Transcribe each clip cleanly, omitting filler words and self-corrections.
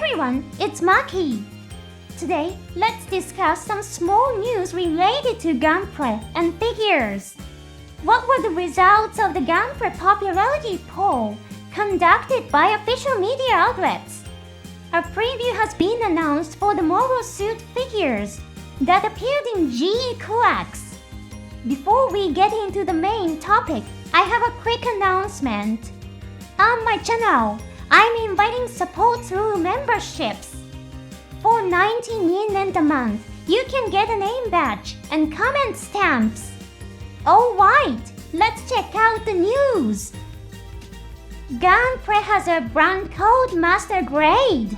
everyone, it's Maki. Today, let's discuss some small news related to Gunpla and figures. What were the results of the Gunpla popularity poll conducted by official media outlets? A preview has been announced for the mobile suit figures that appeared in GQuuuuuX. Before we get into the main topic, I have a quick announcement. On my channel, I'm inviting support through memberships. For 19 yen a month, you can get a name badge and comment stamps. Alright, let's check out the news. Gunpla has a brand called Master Grade.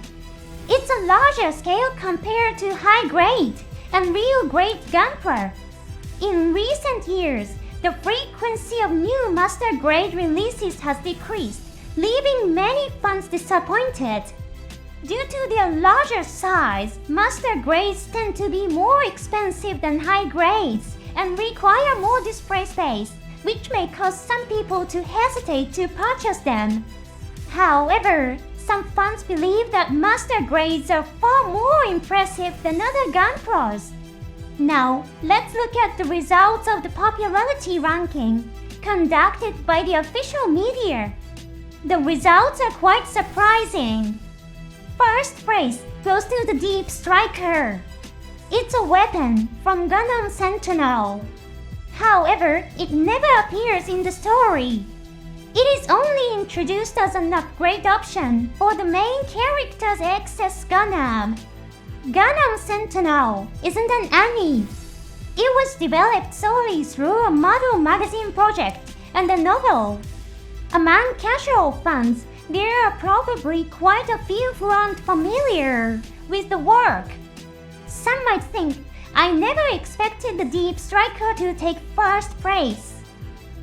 It's a larger scale compared to high grade and real grade Gunpla. In recent years, the frequency of new Master Grade releases has decreased, leaving many fans disappointed. Due to their larger size, Master Grades tend to be more expensive than high grades and require more display space, which may cause some people to hesitate to purchase them. However, some fans believe that Master Grades are far more impressive than other Gunplas. Now, let's look at the results of the popularity ranking conducted by the official media. The results are quite surprising. First place goes to the Deep Striker. It's a weapon from Gundam Sentinel. However, it never appears in the story. It is only introduced as an upgrade option for the main character's excess Gundam. Gundam Sentinel isn't an anime. It was developed solely through a model magazine project and a novel. Among casual fans, there are probably quite a few who aren't familiar with the work. Some might think, I never expected the Deep Striker to take first place.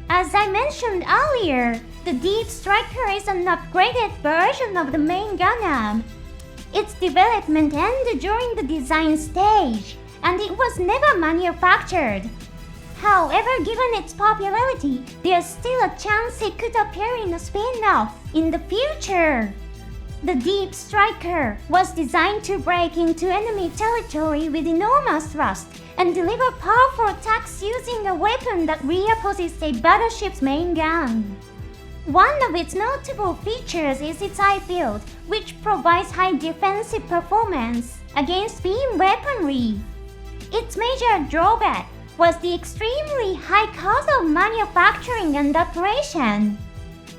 As I mentioned earlier, the Deep Striker is an upgraded version of the main Gundam. Its development ended during the design stage, and it was never manufactured. However, given its popularity, there's still a chance it could appear in a spin-off in the future. The Deep Striker was designed to break into enemy territory with enormous thrust and deliver powerful attacks using a weapon that reopposes a battleship's main gun. One of its notable features is its eye field, which provides high defensive performance against beam weaponry. Its major drawback was the extremely high cost of manufacturing and operation.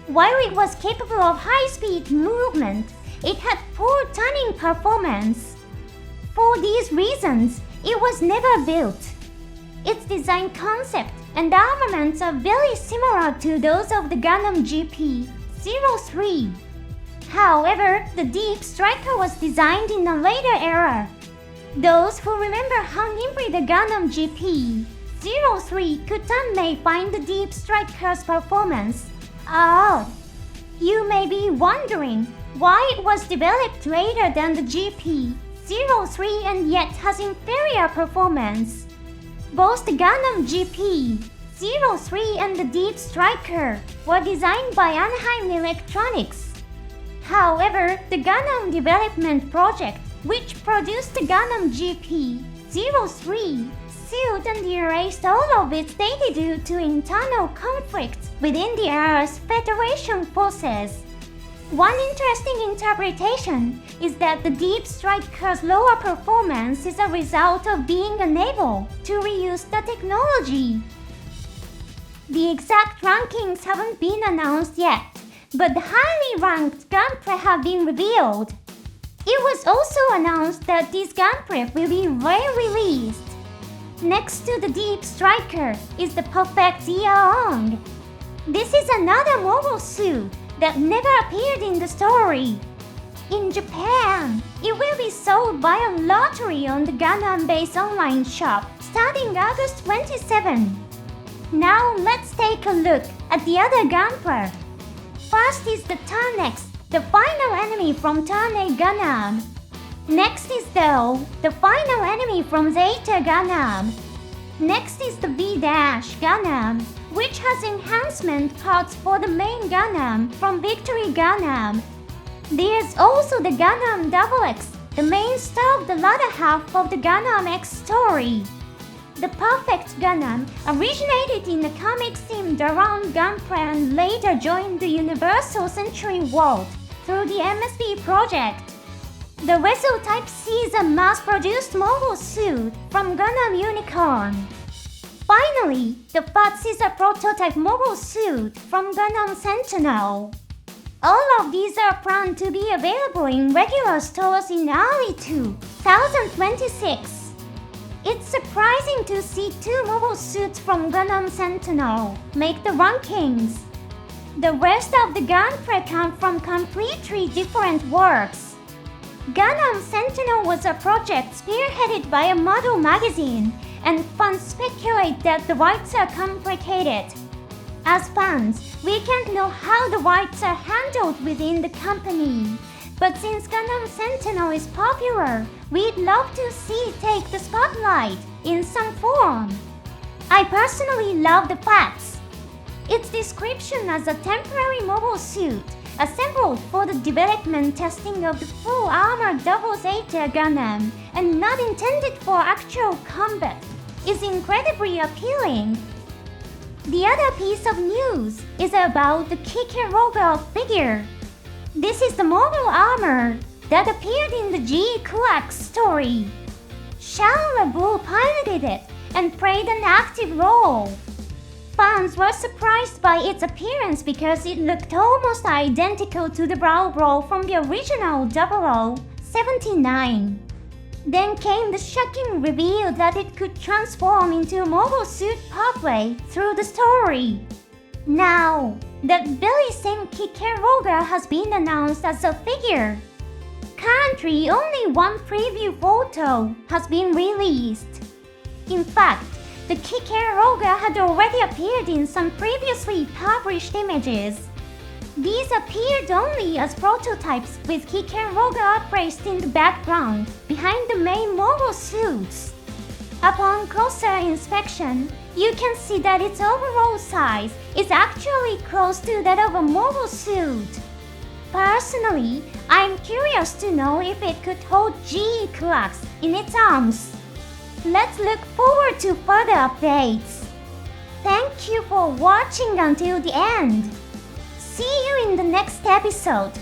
While it was capable of high-speed movement, it had poor turning performance. For these reasons, it was never built. Its design concept and armaments are very similar to those of the Gundam GP-03. However, the Deep Striker was designed in a later era. Those who remember how nimbly the Gundam GP-03 could turn may find the Deep Striker's performance odd. You may be wondering why it was developed later than the GP-03 and yet has inferior performance. Both the Gundam GP-03 and the Deep Striker were designed by Anaheim Electronics. However, the Gundam Development Project, which produced the Gundam GP-03, sealed and erased all of its data due to internal conflicts within the era's Federation forces. One interesting interpretation is that the Deep Striker's lower performance is a result of being unable to reuse the technology. The exact rankings haven't been announced yet, but the highly ranked Gunpla have been revealed. It was also announced that these Gunpla will be re-released. Next to the Deep Striker is the Perfect Yeong. This is another mobile suit that never appeared in the story. In Japan, it will be sold by a lottery on the Gundam-based online shop starting August 27. Now let's take a look at the other Gunpla. First is the Turn X, the final enemy from Turn A Gundam. Next is the final enemy from Zeta Gundam. Next is the V-Gundam, which has enhancement parts for the main Gundam from Victory Gundam. There's also the Gundam XX, the main star of the latter half of the Gundam X story. The perfect Gundam originated in the comics themed around Gunpla and later joined the Universal Century World through the MSP project. The Vessel Type C is a mass-produced mobile suit from Gundam Unicorn. Finally, the FATS is a prototype mobile suit from Gundam Sentinel. All of these are planned to be available in regular stores in early 2026. It's surprising to see two mobile suits from Gundam Sentinel make the rankings. The rest of the Gunpla come from completely different works. Gundam Sentinel was a project spearheaded by a model magazine, and fans speculate that the rights are complicated. As fans, we can't know how the rights are handled within the company. But since Gundam Sentinel is popular, we'd love to see it take the spotlight in some form. I personally love the FATS. Its description as a temporary mobile suit assembled for the development testing of the full armored Double Zeta Gundam and not intended for actual combat is incredibly appealing. The other piece of news is about the Kikeroga figure. This is the mobile armor that appeared in the GQuuuuuX story. Charles LeBoux piloted it and played an active role. Fans were surprised by its appearance because it looked almost identical to the Brawl Brawl from the original 0079. Then came the shocking reveal that it could transform into a mobile suit partway through the story. Now, that very same Kikeroga has been announced as a figure. Currently, only one preview photo has been released. In fact, the Kikeroga had already appeared in some previously published images. These appeared only as prototypes with Kikeroga placed in the background behind the main mobile suits. Upon closer inspection, you can see that its overall size is actually close to that of a mobile suit. Personally, I'm curious to know if it could hold GQuuuuuX in its arms. Let's look forward to further updates. Thank you for watching until the end. See you in the next episode.